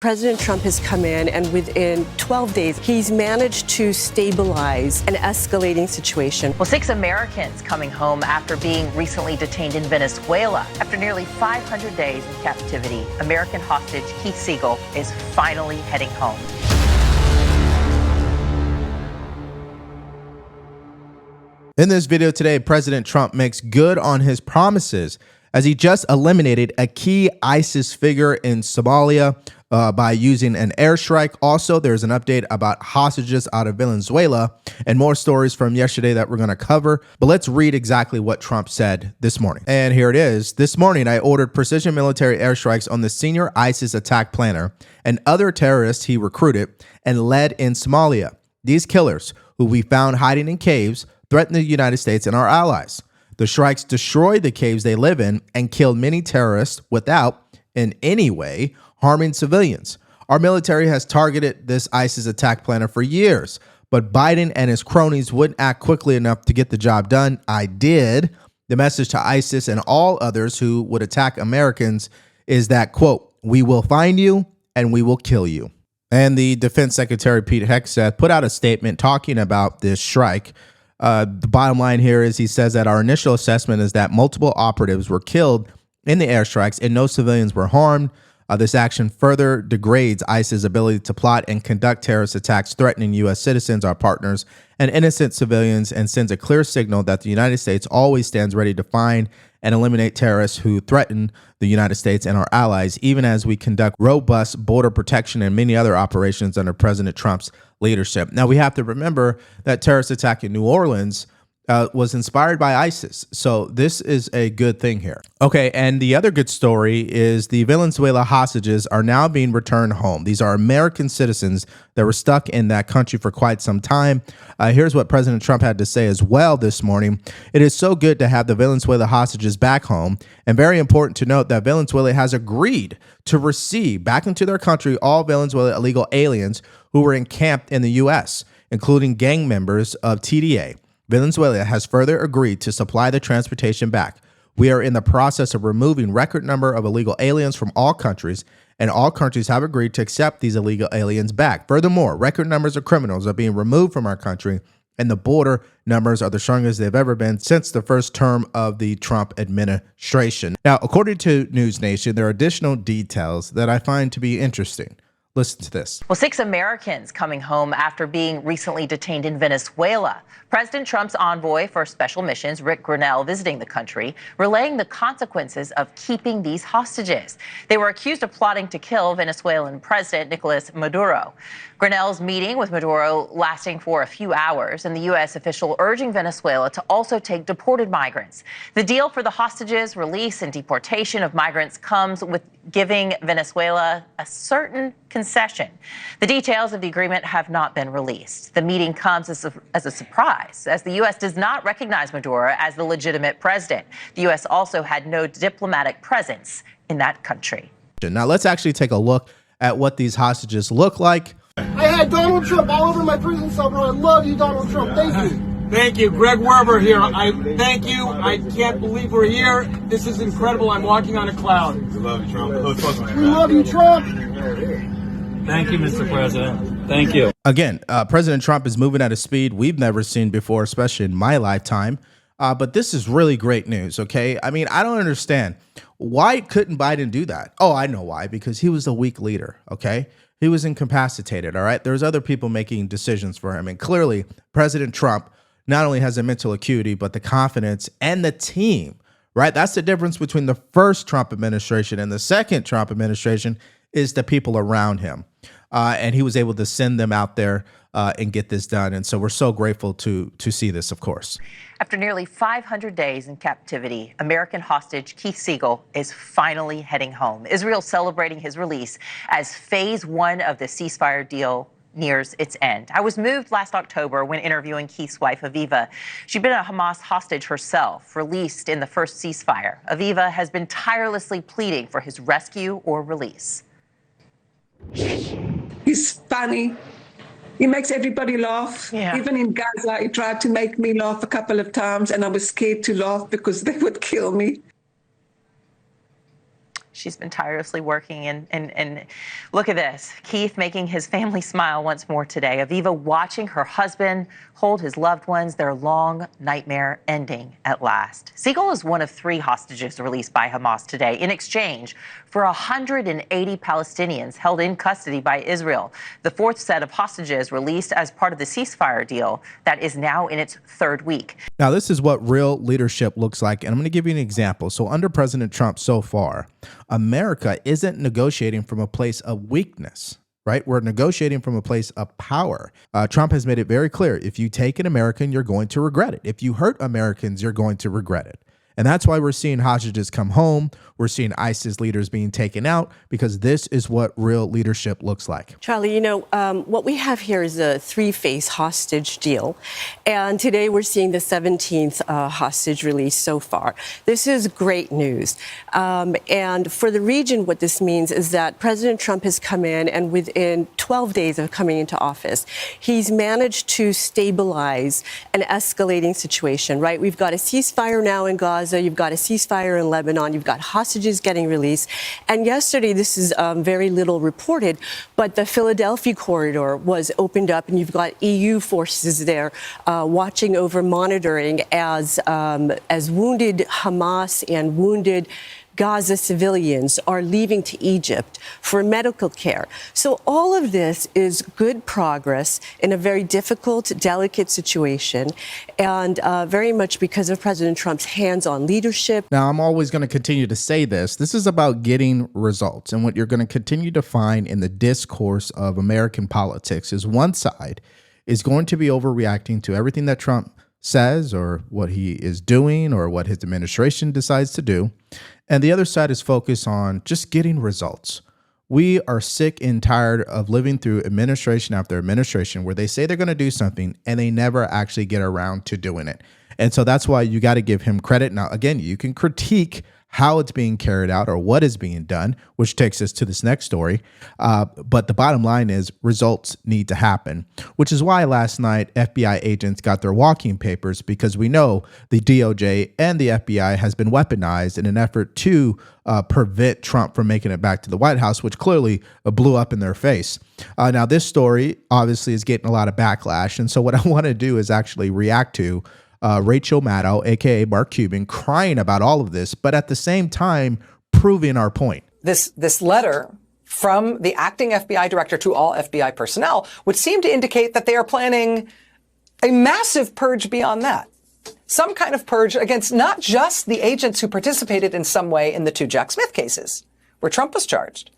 President Trump has come in, and within 12 days, he's managed to stabilize an escalating situation. Well, 6 Americans coming home after being recently detained in Venezuela. After nearly 500 days in captivity, American hostage Keith Siegel is finally heading home. In this video today, President Trump makes good on his promises as he just eliminated a key ISIS figure in Somalia by using an airstrike. Also, there's an update about hostages out of Venezuela and more stories from yesterday that we're going to cover. But let's read exactly what Trump said this morning. And here it is. This morning, I ordered precision military airstrikes on the senior ISIS attack planner and other terrorists he recruited and led in Somalia. These killers, who we found hiding in caves, threaten the United States and our allies. The strikes destroyed the caves they live in and killed many terrorists without, in any way, harming civilians. Our military has targeted this ISIS attack planner for years, but Biden and his cronies wouldn't act quickly enough to get the job done. I did. The message to ISIS and all others who would attack Americans is that, quote, we will find you and we will kill you. And the Defense Secretary Pete Hegseth put out a statement talking about this strike. The bottom line here is he says that our initial assessment is that multiple operatives were killed in the airstrikes and no civilians were harmed. This action further degrades ISIS's ability to plot and conduct terrorist attacks threatening U.S. citizens, our partners, and innocent civilians, and sends a clear signal that the United States always stands ready to find and eliminate terrorists who threaten the United States and our allies, even as we conduct robust border protection and many other operations under President Trump's leadership. Now, we have to remember that terrorist attack in New Orleans was inspired by ISIS. So this is a good thing here. Okay, and the other good story is the Venezuela hostages are now being returned home. These are American citizens that were stuck in that country for quite some time. Here's what President Trump had to say as well this morning. It is so good to have the Venezuela hostages back home, and very important to note that Venezuela has agreed to receive back into their country all Venezuela illegal aliens who were encamped in the U.S., including gang members of TDA. Venezuela has further agreed to supply the transportation back. We are in the process of removing record number of illegal aliens from all countries, and all countries have agreed to accept these illegal aliens back. Furthermore, record numbers of criminals are being removed from our country, and the border numbers are the strongest they've ever been since the first term of the Trump administration. Now, according to News Nation, there are additional details that I find to be interesting. Listen to this. Well, 6 Americans coming home after being recently detained in Venezuela. President Trump's envoy for special missions, Rick Grenell, visiting the country, relaying the consequences of keeping these hostages. They were accused of plotting to kill Venezuelan President Nicolas Maduro. Grenell's meeting with Maduro lasting for a few hours, and the U.S. official urging Venezuela to also take deported migrants. The deal for the hostages, release, and deportation of migrants comes with giving Venezuela a certain concession. The details of the agreement have not been released. The meeting comes as a surprise, as the U.S. does not recognize Maduro as the legitimate president. The U.S. also had no diplomatic presence in that country. Now, let's actually take a look at what these hostages look like. I had Donald Trump all over my prison cell, bro. I love you, Donald Trump. Thank you. Thank you. Greg Werber here. I thank you. I can't believe we're here. This is incredible. I'm walking on a cloud. We love you, Trump. We love you, Trump. Thank you, Mr. President. Thank you. Again, President Trump is moving at a speed we've never seen before, especially in my lifetime. But this is really great news, okay? I mean, I don't understand. Why couldn't Biden do that? Oh, I know why. Because he was a weak leader, okay? He was incapacitated, all right? There's other people making decisions for him. And clearly, President Trump not only has the mental acuity, but the confidence and the team, right? That's the difference between the first Trump administration and the second Trump administration is the people around him. And he was able to send them out there and get this done. And so we're so grateful to see this, of course. After nearly 500 days in captivity, American hostage Keith Siegel is finally heading home. Israel celebrating his release as phase 1 of the ceasefire deal nears its end. I was moved last October when interviewing Keith's wife, Aviva. She'd been a Hamas hostage herself, released in the first ceasefire. Aviva has been tirelessly pleading for his rescue or release. He's funny. He makes everybody laugh. Yeah. Even in Gaza, he tried to make me laugh a couple of times, and I was scared to laugh because they would kill me. She's been tirelessly working, and look at this. Keith making his family smile once more today. Aviva watching her husband hold his loved ones, their long nightmare ending at last. Siegel is one of 3 hostages released by Hamas today in exchange for 180 Palestinians held in custody by Israel. The 4th set of hostages released as part of the ceasefire deal that is now in its 3rd week. Now, this is what real leadership looks like, and I'm going to give you an example. So under President Trump so far, America isn't negotiating from a place of weakness, right? We're negotiating from a place of power. Trump has made it very clear, if you take an American, you're going to regret it. If you hurt Americans, you're going to regret it. And that's why we're seeing hostages come home. We're seeing ISIS leaders being taken out, because this is what real leadership looks like. Charlie, you know, what we have here is a 3-phase hostage deal. And today we're seeing the 17th hostage release so far. This is great news. And for the region, what this means is that President Trump has come in, and within 12 days of coming into office, he's managed to stabilize an escalating situation, right? We've got a ceasefire now in Gaza. You've got a ceasefire in Lebanon. You've got hostages getting released. And yesterday, this is very little reported, but the Philadelphia corridor was opened up, and you've got EU forces there watching over, monitoring as wounded Hamas and wounded Gaza civilians are leaving to Egypt for medical care. So all of this is good progress in a very difficult, delicate situation, and very much because of President Trump's hands-on leadership. Now, I'm always going to continue to say this. This is about getting results. And what you're going to continue to find in the discourse of American politics is one side is going to be overreacting to everything that Trump says or what he is doing or what his administration decides to do. And the other side is focused on just getting results. We are sick and tired of living through administration after administration where they say they're going to do something and they never actually get around to doing it. And so that's why you got to give him credit. Now, again, you can critique how it's being carried out or what is being done, which takes us to this next story. But the bottom line is results need to happen, which is why last night FBI agents got their walking papers, because we know the DOJ and the FBI has been weaponized in an effort to prevent Trump from making it back to the White House, which clearly blew up in their face. Now, this story obviously is getting a lot of backlash. And so what I want to do is actually react to Rachel Maddow, a.k.a. Mark Cuban, crying about all of this, but at the same time, proving our point. This letter from the acting FBI director to all FBI personnel would seem to indicate that they are planning a massive purge beyond that. Some kind of purge against not just the agents who participated in some way in the 2 Jack Smith cases, where Trump was charged.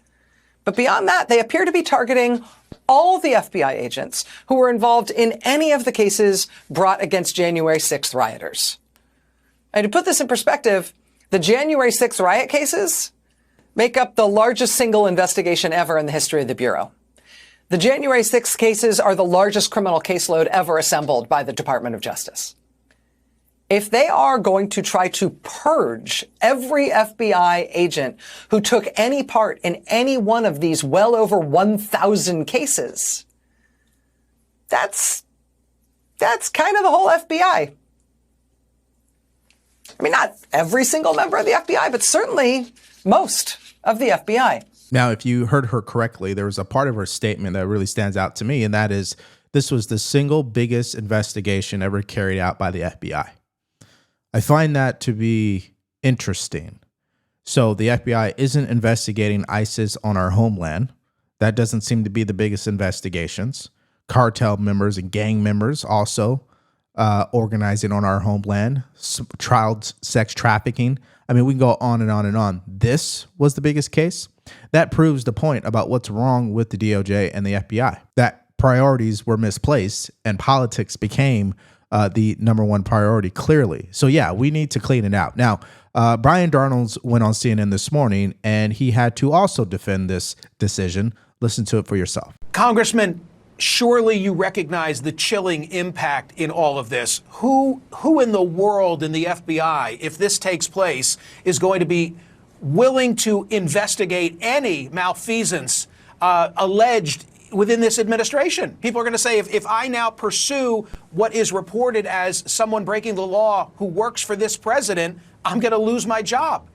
But beyond that, they appear to be targeting all the FBI agents who were involved in any of the cases brought against January 6th rioters. And to put this in perspective, the January 6th riot cases make up the largest single investigation ever in the history of the Bureau. The January 6th cases are the largest criminal caseload ever assembled by the Department of Justice. If they are going to try to purge every FBI agent who took any part in any one of these well over 1,000 cases, that's kind of the whole FBI. I mean, not every single member of the FBI, but certainly most of the FBI. Now, if you heard her correctly, there was a part of her statement that really stands out to me, and that is this was the single biggest investigation ever carried out by the FBI. I find that to be interesting. So the FBI isn't investigating ISIS on our homeland. That doesn't seem to be the biggest investigations. Cartel members and gang members also organizing on our homeland. Child sex trafficking. I mean, we can go on and on and on. This was the biggest case. That proves the point about what's wrong with the DOJ and the FBI. That priorities were misplaced and politics became the number one priority, clearly. So, yeah, we need to clean it out. Now, Brian Darnold went on CNN this morning, and he had to also defend this decision. Listen to it for yourself. Congressman, surely you recognize the chilling impact in all of this. Who in the world in the FBI, if this takes place, is going to be willing to investigate any malfeasance alleged within this administration? People are going to say, if I now pursue what is reported as someone breaking the law who works for this president, I'm going to lose my job.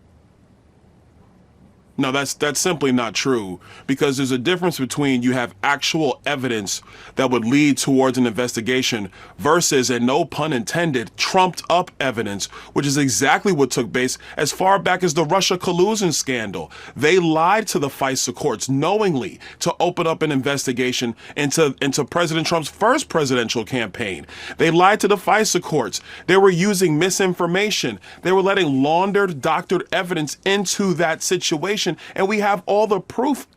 No, that's simply not true, because there's a difference between you have actual evidence that would lead towards an investigation versus, and no pun intended, trumped up evidence, which is exactly what took place as far back as the Russia collusion scandal. They lied to the FISA courts knowingly to open up an investigation into President Trump's first presidential campaign. They lied to the FISA courts. They were using misinformation. They were letting laundered, doctored evidence into that situation. And we have all the proof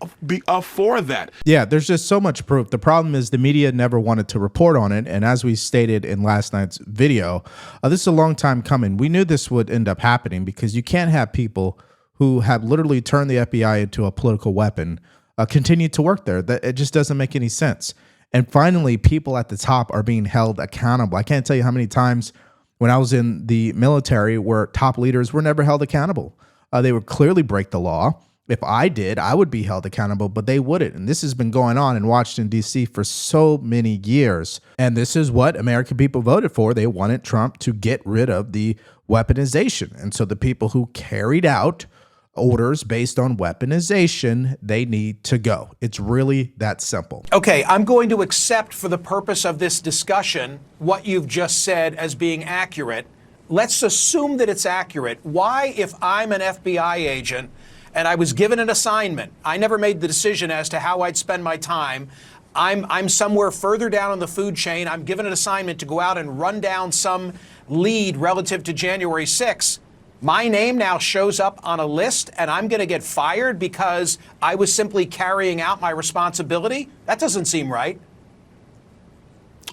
for that. Yeah, there's just so much proof. The problem is the media never wanted to report on it. And as we stated in last night's video, this is a long time coming. We knew this would end up happening because you can't have people who have literally turned the FBI into a political weapon continue to work there. It just doesn't make any sense. And finally, people at the top are being held accountable. I can't tell you how many times when I was in the military where top leaders were never held accountable. They would clearly break the law. If I did, I would be held accountable, but they wouldn't. And this has been going on in Washington, D.C. for so many years. And this is what American people voted for. They wanted Trump to get rid of the weaponization. And so the people who carried out orders based on weaponization, they need to go. It's really that simple. Okay, I'm going to accept for the purpose of this discussion what you've just said as being accurate. Let's assume that it's accurate. Why, if I'm an FBI agent and I was given an assignment, I never made the decision as to how I'd spend my time. I'm somewhere further down on the food chain. I'm given an assignment to go out and run down some lead relative to January 6th. My name now shows up on a list and I'm going to get fired because I was simply carrying out my responsibility? That doesn't seem right.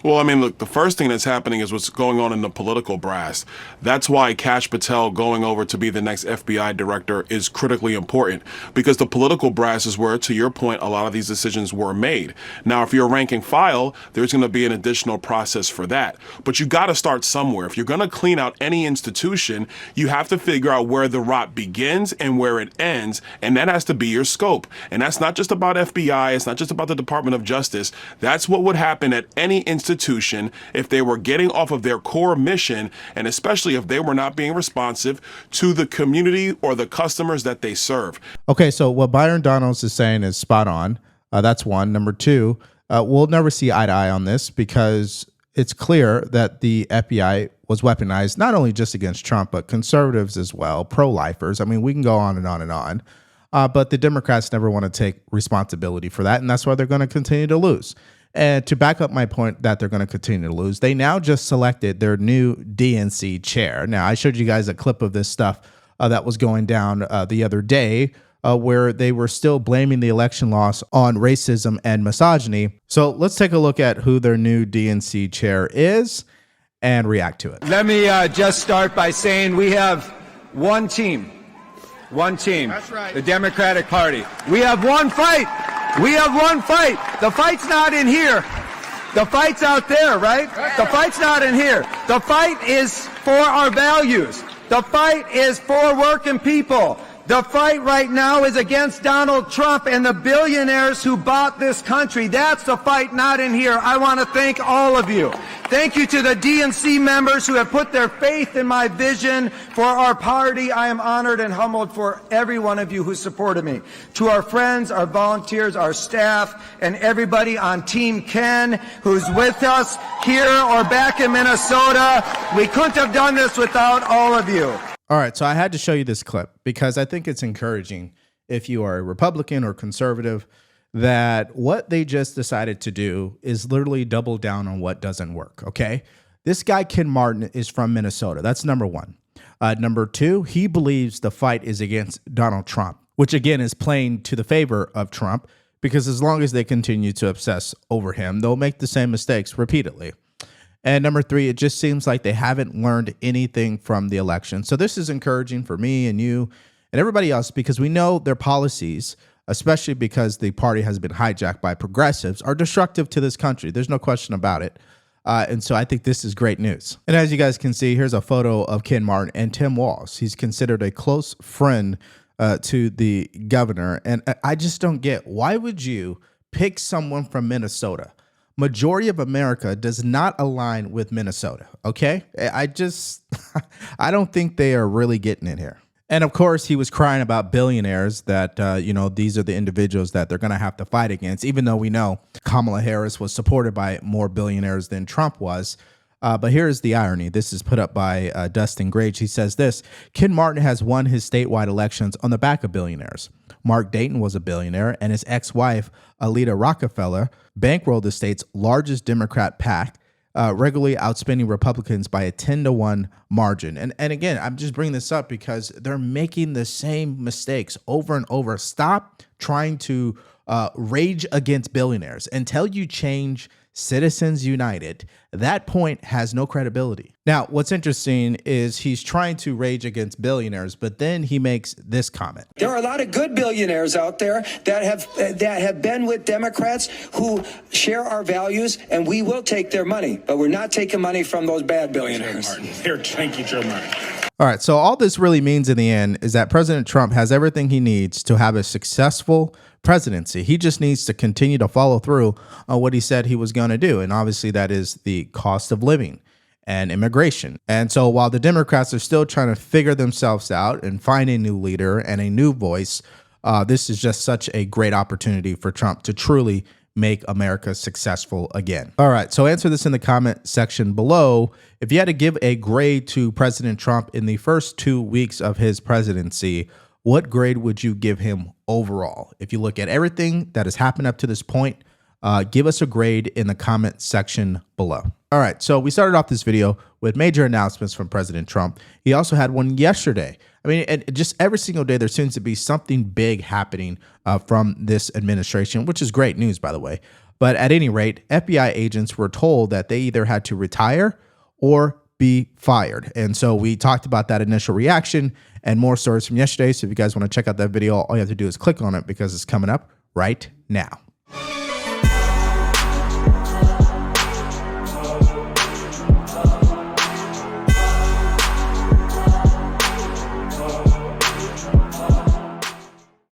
Well, I mean, look, the first thing that's happening is what's going on in the political brass. That's why Kash Patel going over to be the next FBI director is critically important, because the political brass is where, to your point, a lot of these decisions were made. Now, if you're a ranking file, there's going to be an additional process for that. But you got to start somewhere. If you're going to clean out any institution, you have to figure out where the rot begins and where it ends, and that has to be your scope. And that's not just about FBI. It's not just about the Department of Justice. That's what would happen at any institution if they were getting off of their core mission, and especially if they were not being responsive to the community or the customers that they serve. Okay, so what Byron Donalds is saying is spot on. That's one. Number two, we'll never see eye to eye on this because it's clear that the FBI was weaponized not only just against Trump, but conservatives as well, pro-lifers. I mean, we can go on and on and on. But the Democrats never want to take responsibility for that, and that's why they're going to continue to lose. And to back up my point that they're going to continue to lose, they now just selected their new DNC chair. Now, I showed you guys a clip of this stuff that was going down the other day where they were still blaming the election loss on racism and misogyny. So let's take a look at who their new DNC chair is and react to it. Let me just start by saying we have one team. One team. That's right. The Democratic Party. We have one fight. We have one fight. The fight's not in here. The fight's out there, right? The fight's not in here. The fight is for our values. The fight is for working people. The fight right now is against Donald Trump and the billionaires who bought this country. That's the fight, not in here. I want to thank all of you. Thank you to the DNC members who have put their faith in my vision for our party. I am honored and humbled for every one of you who supported me. To our friends, our volunteers, our staff, and everybody on Team Ken who's with us here or back in Minnesota, we couldn't have done this without all of you. All right, so I had to show you this clip because I think it's encouraging if you are a Republican or conservative that what they just decided to do is literally double down on what doesn't work, okay? This guy, Ken Martin, is from Minnesota. That's number one. Number two, he believes the fight is against Donald Trump, which again is playing to the favor of Trump because as long as they continue to obsess over him, they'll make the same mistakes repeatedly. And number three, it just seems like they haven't learned anything from the election. So this is encouraging for me and you and everybody else because we know their policies, especially because the party has been hijacked by progressives, are destructive to this country. There's no question about it. And so I think this is great news. And as you guys can see, here's a photo of Ken Martin and Tim Walz. He's considered a close friend to the governor. And I just don't get, why would you pick someone from Minnesota? Majority of America does not align with Minnesota, okay? I don't think they are really getting it here. And of course, he was crying about billionaires that, these are the individuals that they're going to have to fight against, even though we know Kamala Harris was supported by more billionaires than Trump was. But here's the irony. This is put up by Dustin Grage. He says this: Ken Martin has won his statewide elections on the back of billionaires. Mark Dayton was a billionaire, and his ex-wife, Alida Rockefeller, bankrolled the state's largest Democrat PAC, regularly outspending Republicans by a 10-to-1 margin. And again, I'm just bringing this up because they're making the same mistakes over and over. Stop trying to rage against billionaires until you change Citizens United. That point has no credibility. Now, what's interesting is he's trying to rage against billionaires, but then he makes this comment. There are a lot of good billionaires out there that have been with Democrats who share our values, and we will take their money, but we're not taking money from those bad billionaires. Here, thank you, Joe Martin. All right, so all this really means in the end is that President Trump has everything he needs to have a successful presidency. He just needs to continue to follow through on what he said he was going to do. And obviously that is the cost of living and immigration. And so while the Democrats are still trying to figure themselves out and find a new leader and a new voice, this is just such a great opportunity for Trump to truly make America successful again. All right, so answer this in the comment section below. If you had to give a grade to President Trump in the first 2 weeks of his presidency, what grade would you give him overall? If you look at everything that has happened up to this point, give us a grade in the comment section below. All right, so we started off this video with major announcements from President Trump. He also had one yesterday. I mean, and just every single day there seems to be something big happening from this administration, which is great news, by the way. But at any rate, FBI agents were told that they either had to retire or be fired. And so we talked about that initial reaction and more stories from yesterday. So if you guys want to check out that video, all you have to do is click on it because it's coming up right now.